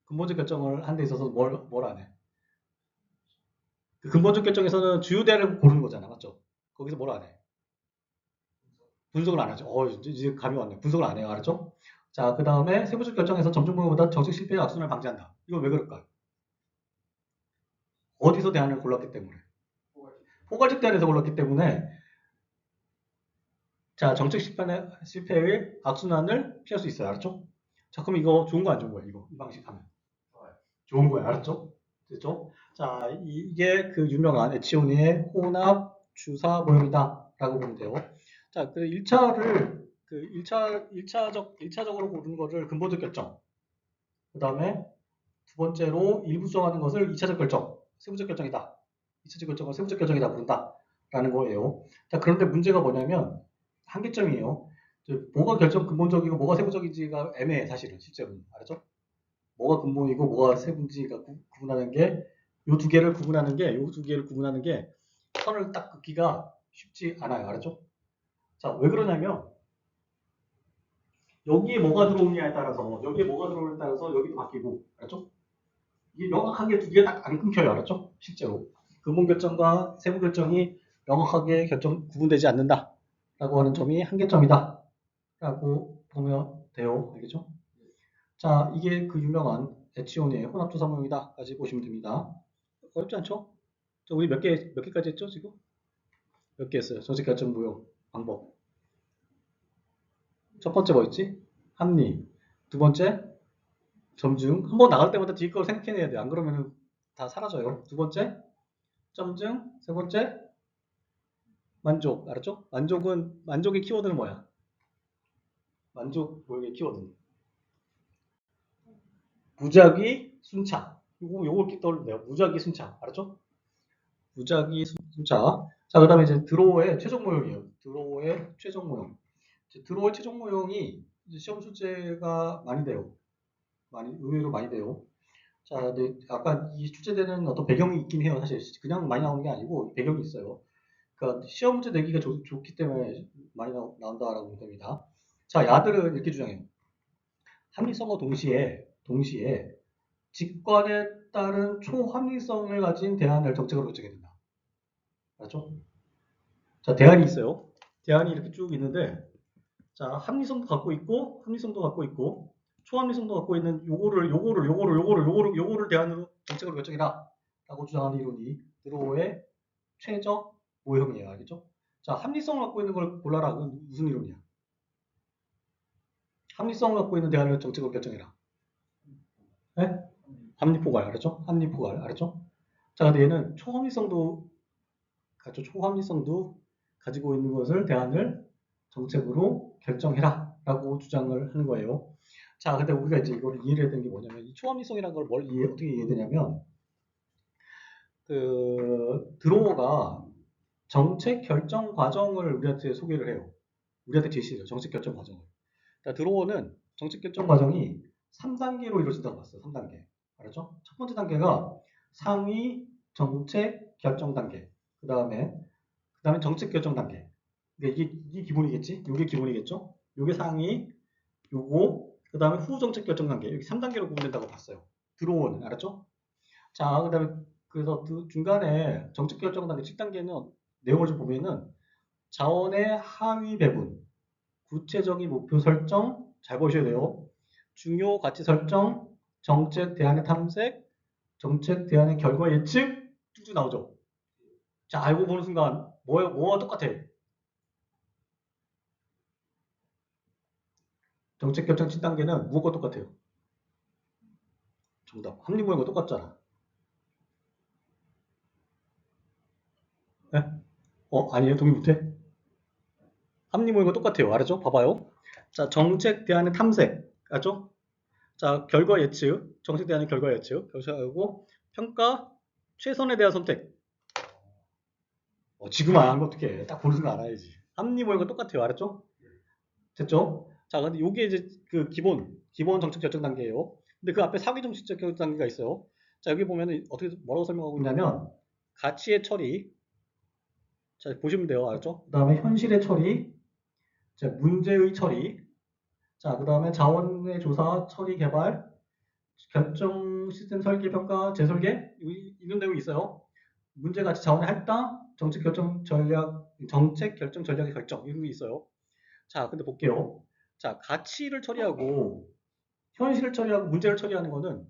근본적 결정을 한 데 있어서 뭘 안 해? 그 근본적 결정에서는 주요 대안을 고르는 거잖아. 맞죠? 거기서 뭘 안 해? 분석을 안 하죠. 이제 감이 왔네. 분석을 안 해요. 알았죠? 자, 그 다음에 세부적 결정에서 점증모형보다 정책 실패의 악순환을 방지한다. 이건 왜 그럴까? 어디서 대안을 골랐기 때문에. 포괄적 대안에서 골랐기 때문에 자, 정책 실패의 악순환을 피할 수 있어요. 알았죠? 자, 그럼 이거 좋은 거 안 좋은 거야? 이 방식 하면. 좋은 거야. 알았죠? 됐죠? 자, 이게 그 유명한 에치오니의 혼합 주사 모형이다. 라고 보면 돼요. 자, 그 1차를 그 1차적으로 고르는 거를 근본적 결정. 그 다음에 두 번째로 일부 수정하는 것을 2차적 결정, 세부적 결정이다. 2차적 결정을 세부적 결정이다 부른다. 라는 거예요. 자, 그런데 문제가 뭐냐면 한계점이에요. 뭐가 근본적이고 뭐가 세부적인지가 애매해, 사실은, 실제로. 알았죠? 뭐가 근본이고 뭐가 세부인지가 구분하는 게, 요 두 개를 구분하는 게 선을 딱 긋기가 쉽지 않아요. 알았죠? 자, 왜 그러냐면 여기에 뭐가 들어오느냐에 따라서 여기도 바뀌고, 알았죠? 이게 명확하게 두 개가 딱 안 끊겨요. 알았죠? 실제로. 근본 결정과 세부 결정이 명확하게 구분되지 않는다. 라고 하는 점이 한계점이다. 라고 보면 돼요. 알겠죠? 자, 이게 그 유명한 에치오니의 혼합조사 모형이다. 까지 보시면 됩니다. 어렵지 않죠? 우리 몇 개까지 했죠, 지금? 몇 개 했어요? 정책 결정 모형 방법. 첫 번째 뭐였지? 합리. 두 번째, 점증. 한번 나갈 때마다 뒤에 걸 생각해내야 돼. 안 그러면 다 사라져요. 두 번째, 점증. 세 번째, 만족. 알았죠? 만족의 키워드는 뭐야? 만족 모형의 키워드. 무작위, 순차. 요거 이렇게 떠올리면 돼요. 무작위, 순차. 알았죠? 무작위, 순차. 자, 그 다음에 이제 드로우의 최종 모형이에요. 드로우의 최종 모형. 드로우의 최종 모형이 이제 시험 출제가 많이 돼요. 의외로 많이 돼요. 자, 근데 아까 이 출제되는 어떤 배경이 있긴 해요. 사실 그냥 많이 나오는 게 아니고 배경이 있어요. 그러니까 시험 문제 내기가 좋기 때문에 많이 나온다라고 보면 됩니다. 자, 야들은 이렇게 주장해요. 합리성과 동시에 직관에 따른 초합리성을 가진 대안을 정책으로 결정해야 된다. 알았죠? 자, 대안이 있어요. 대안이 이렇게 쭉 있는데, 자, 합리성도 갖고 있고, 초합리성도 갖고 있는 요거를 대안으로 정책으로 결정해라. 라고 주장하는 이론이 드로우의 최적 모형이에요. 알겠죠? 자, 합리성을 갖고 있는 걸 골라라. 그건 무슨 이론이야? 합리성을 갖고 있는 대안을 정책으로 결정해라. 네? 합리포괄, 알았죠? 합리포괄, 알았죠? 자, 근데 얘는 초합리성도 가지고 있는 것을 대안을 정책으로 결정해라. 라고 주장을 하는 거예요. 자, 근데 우리가 이제 이거를 이해를 해야 되는 게 뭐냐면, 이 초합리성이라는 걸 어떻게 이해되냐면, 드로어가 정책 결정 과정을 우리한테 소개를 해요. 우리한테 제시해요. 정책 결정 과정을. 그러니까 드로어는 정책 결정 과정이 3단계로 이루어진다고 봤어요. 3단계. 알았죠? 첫 번째 단계가 상위 정책 결정 단계. 그 다음에 정책 결정 단계. 그러니까 이게 기본이겠지? 이게 기본이겠죠? 이게 상위, 요거, 그 다음에 후 정책 결정 단계. 이렇게 3단계로 구분된다고 봤어요. 드로어는. 알았죠? 자, 그 다음에 그래서 중간에 정책 결정 단계 7단계는 내용을 좀 보면은 자원의 하위 배분, 구체적인 목표 설정, 잘 보셔야 돼요. 중요 가치 설정, 정책 대안의 탐색, 정책 대안의 결과 예측 쭉쭉 나오죠. 자, 알고 보는 순간 뭐와 똑같아? 정책 결정 7단계는 무엇과 똑같아요? 정답. 합리 모형과 똑같잖아. 네? 아니에요. 동의 못해? 합리 모형과 똑같아요. 알았죠? 봐봐요. 자, 정책 대안의 탐색. 알죠? 자, 결과 예측. 정책 대안의 결과 예측. 결정하고 평가, 최선에 대한 선택. 지금 안 한 거 어떻게 해? 딱 보는 순간 알아야지. 합리 모형과 똑같아요. 알았죠? 됐죠? 자, 근데 요게 이제 그 기본 정책 결정 단계예요. 근데 그 앞에 사기 정책 결정 단계가 있어요. 자, 여기 보면은 어떻게 뭐라고 설명하고 있냐면 가치의 처리. 자, 보시면 돼요. 알았죠? 그다음에 현실의 처리. 자, 문제의 처리. 자, 그다음에 자원의 조사, 처리, 개발, 결정 시스템 설계, 평가, 재설계 이런 내용이 있어요. 문제 가치 자원의 할당, 정책 결정 전략의 결정 이런 게 있어요. 자, 근데 볼게요. 자, 가치를 처리하고 현실을 처리하고 문제를 처리하는 거는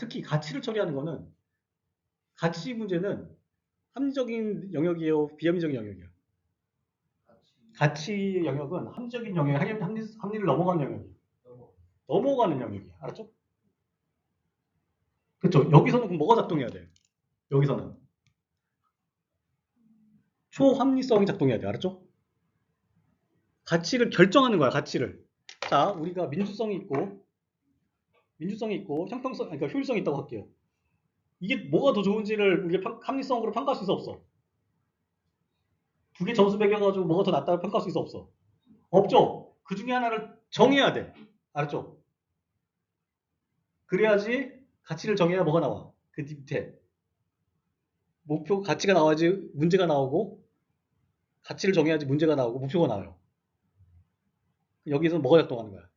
특히 가치를 처리하는 거는 가치 문제는 합리적인 영역이에요, 비합리적인 영역이에요. 가치 영역은 합리적인 영역, 합리를 넘어가는 영역이에요. 넘어가는 영역이에요. 알았죠? 그렇죠? 여기서는 그럼 뭐가 작동해야 돼요? 여기서는 초합리성이 작동해야 돼요. 알았죠? 가치를 결정하는 거야. 가치를. 자, 우리가 민주성이 있고 형평성, 그러니까 효율성이 있다고 할게요. 이게 뭐가 더 좋은지를 우리가 합리성으로 평가할 수 있어 없어? 두 개 점수 매겨가지고 뭐가 더 낫다고 평가할 수 있어 없어? 없죠. 그 중에 하나를 정해야 돼. 알았죠? 그래야지 가치를 정해야 뭐가 나와. 그 밑에 목표 가치가 나와야지 문제가 나오고, 가치를 정해야지 문제가 나오고 목표가 나와요. 여기서 뭐가 작동하는 거야?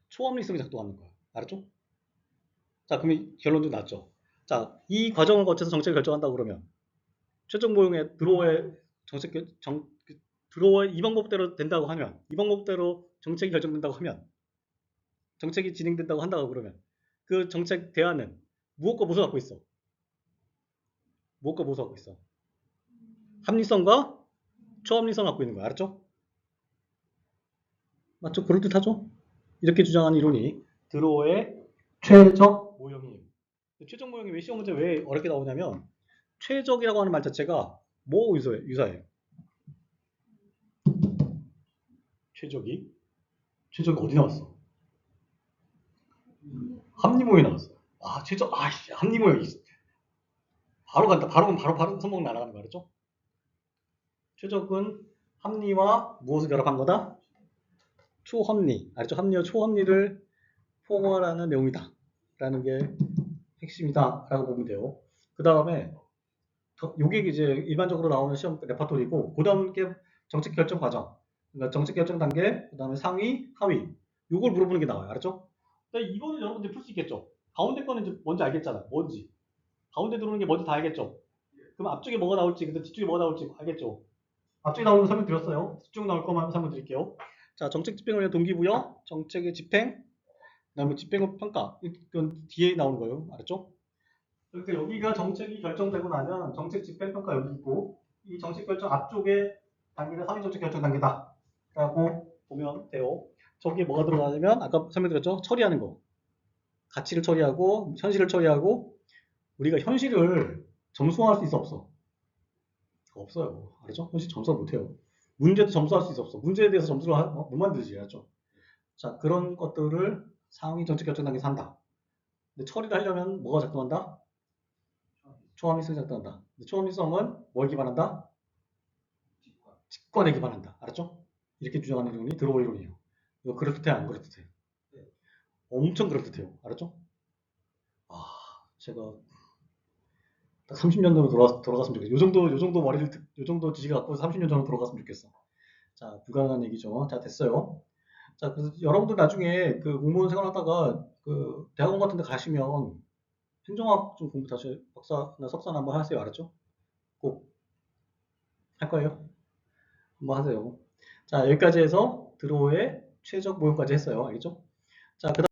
초합리성이 작동하는 거야. 알았죠? 자, 그럼 결론도 났죠. 자, 이 과정을 거쳐서 정책을 결정한다고 그러면 최종 모형의 드로어의 드로어의 이 방법대로 된다고 하면, 이 방법대로 정책이 결정된다고 하면, 정책이 진행된다고 한다고 그러면 그 정책 대안은 무엇과 무엇을 갖고 있어? 무엇과 무엇을 갖고 있어? 합리성과 초합리성을 갖고 있는 거야. 알았죠? 맞죠? 그럴듯하죠? 이렇게 주장하는 이론이 드로어의 최적 모형이에요. 최적 모형이 왜 시험 문제 왜 어렵게 나오냐면 최적이라고 하는 말 자체가 뭐 유사해요? 최적이 어디 나왔어? 합리모형이 나왔어. 아, 최적, 합리모형이 바로 간다. 바로 손목 날아가는 거 알았죠? 최적은 합리와 무엇을 결합한 거다? 초합리. 알았죠? 합리와 초합리를 포괄하는 내용이다. 라는 게 핵심이다 라고 보면 돼요. 그 다음에 요게 이제 일반적으로 나오는 시험 레퍼토리고, 그 다음 게 정책 결정 과정. 그러니까 정책 결정 단계, 그 다음에 상위, 하위. 요걸 물어보는 게 나와요. 알았죠? 근데 이거는 여러분들 풀 수 있겠죠? 가운데 거는 이제 뭔지 알겠잖아. 뭔지. 가운데 들어오는 게 뭔지 다 알겠죠? 그럼 앞쪽에 뭐가 나올지, 근데 뒤쪽에 뭐가 나올지 알겠죠? 앞쪽에 나오는 거 설명 드렸어요. 뒤쪽 나올 것만 설명 드릴게요. 자, 정책 집행을 위한 동기부여, 정책의 집행, 그 다음에 집행의 평가. 이건 뒤에 나오는 거예요. 알았죠? 그러니까 여기가 정책이 결정되고 나면 정책 집행 평가 여기 있고, 이 정책 결정 앞쪽에 단계가 상위 정책 결정 단계다 라고 보면 돼요. 저기에 뭐가 들어가냐면 아까 설명드렸죠? 처리하는 거. 가치를 처리하고 현실을 처리하고. 우리가 현실을 점수화할 수 있어 없어? 없어요. 알죠? 현실 점수화 못해요. 문제도 점수할 수 있어 없어? 문제에 대해서 점수를 못 만들지. 알죠? 자, 그런 것들을 상위 정책 결정 단계에서 한다. 근데 처리를 하려면 뭐가 작동한다? 초함일성이 작동한다. 초함일성은 뭘 기반한다? 직관에 기반한다. 알았죠? 이렇게 주장하는 이론이 드로우 이론이에요. 이거 그럴듯해, 안 그럴듯해? 엄청 그럴듯해요. 알았죠? 아, 제가 딱 30년 전으로 돌아갔으면 좋겠어. 요 정도 머리를, 요 정도 지식을 갖고 30년 전으로 돌아갔으면 좋겠어. 자, 불가능한 얘기죠. 자, 됐어요. 자, 그래서 여러분들 나중에 그 공무원 생활하다가 그 대학원 같은 데 가시면 행정학 좀 공부 다시 박사나 석사나 한번 하세요. 알았죠? 꼭 할 거예요. 한번 하세요. 자, 여기까지 해서 드로우의 최적 모형까지 했어요. 알겠죠? 자, 그 다음